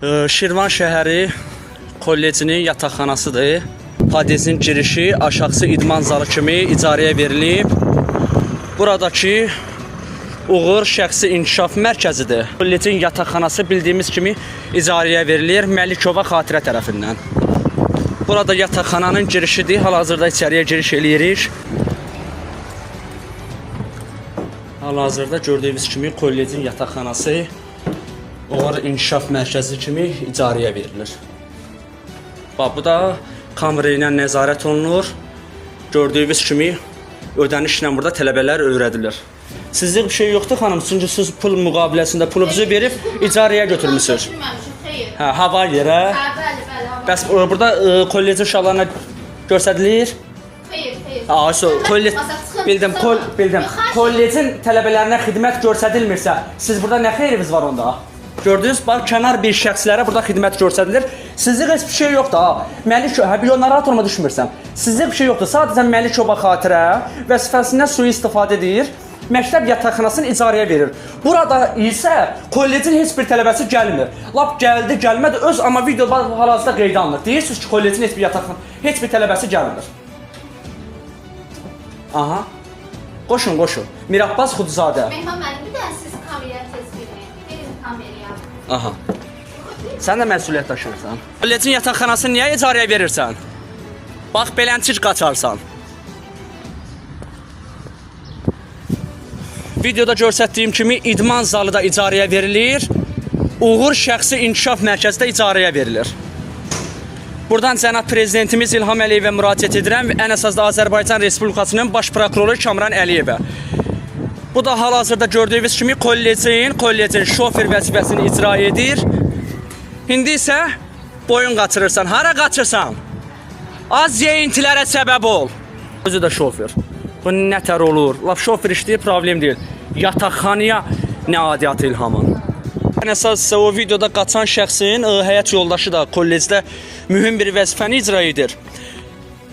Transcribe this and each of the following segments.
Şirvan şəhəri kollecinin yataqxanasıdır. Padezin girişi aşağısı idman zalı kimi icarəyə verilib. Buradakı Uğur Şəxsi İnkişaf Mərkəzidir. Kollecin yataqxanası bildiyimiz kimi icarəyə verilir Məlikova xatirə tərəfindən. Burada yataqxananın girişidir. Hal-hazırda içəriyə giriş eləyirik. Hal-hazırda gördüyünüz kimi kollecin yataqxanası Uğur İnkişaf Mərkəzi kimi icarəyə verilir. Bax, bu da kamera ilə nəzarət olunur. Gördüyünüz kimi ödənişlə burada tələbələr öyrədilir. Sizlik bir şey yoxdur xanım, çünki siz pul müqabiləsində pulunuzu verib icarəyə götürmüsünüz. Hə, hava yerə. Bəs burada kollecin uşaqlarına göstərilir? Xeyr. Bildim. Kollecin tələbələrinə xidmət göstərilmirsə, siz burada nə xeyriniz var onda? Gördünüz, bax, kənar bir şəxslərə burada xidmət göstərilir. Sizlik heç bir şey yoxdur ha. Məlikova, narahat olma düşmürsəm. Sizlik bir şey yoxdur. Sadəcə Məlikova xatirə vəzifəsindən sui-istifadə edir. Məktəb yataqxanasını icarəyə verir. Burada isə kollecin heç bir tələbəsi gəlmir. Lap gəldi, gəlmədi, öz amma videoda hal-hazırda qeydə alınır. Deyirsiniz ki, kollecin heç bir tələbəsi gəlmir. Aha. Qoşun. Mirabbaz Xudizadə. Mehman müəllim, bir də siz kameraya tez girin. Verin kameraya. Aha. Sən də məsuliyyət daşıyırsan. Kollecin yataqxanasını niyə icarəyə verirsən? Bax, belənçik qaçarsan. Videoda göstərdiyim kimi idman zalı da icarəyə verilir. Uğur Şəxsi İnkişaf Mərkəzi də icarəyə verilir. Buradan cənab prezidentimiz İlham Əliyevə müraciət edirəm və ən əsasda Azərbaycan Respublikasının baş prokuroru Kamran Əliyevə. Bu da hal-hazırda gördüyünüz kimi kollecin şofer vəzifəsini icra edir. İndi isə boyun qaçırırsan. Hara qaçırsan? Az yeyintilərə səbəb ol. Özü də şofer. Bu nətər olur? Laf şofer işləyir, problem deyil. Yataqxanaya nə adiyyatı İlhamın? Ən əsas isə o videoda qaçan şəxsin həyat yoldaşı da kollecdə mühüm bir vəzifəni icra edir.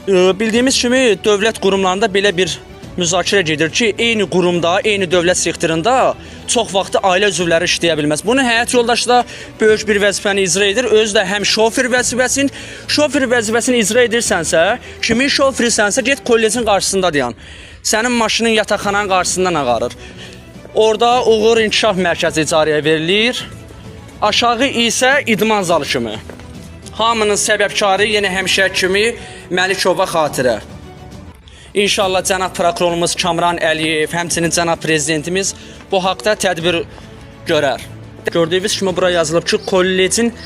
Bildiyimiz kimi dövlət qurumlarında belə bir müzakirə gedir ki, eyni qurumda, eyni dövlət sektorunda çox vaxtı ailə üzvləri işləyə bilməz. Bunun həyat yoldaşı da böyük bir vəzifəni icra edir. Özü də həm şofer vəzifəsini icra edirsənsə, kimin şoförisənsə get kollecin qarşısında dayan. Sənin maşının yataqxananın qarşısından ağarır. Orada Uğur İnkişaf Mərkəzi icarəyə verilir. Aşağı isə idman zalı kimi. Hamının səbəbkarı yenə həmişə kimi Məlikova xatirə. İnşallah cənab prokurorumuz Kamran Əliyev, həmçinin cənab prezidentimiz bu haqda tədbir görər. Gördüyünüz kimi bura yazılıb ki, kollecin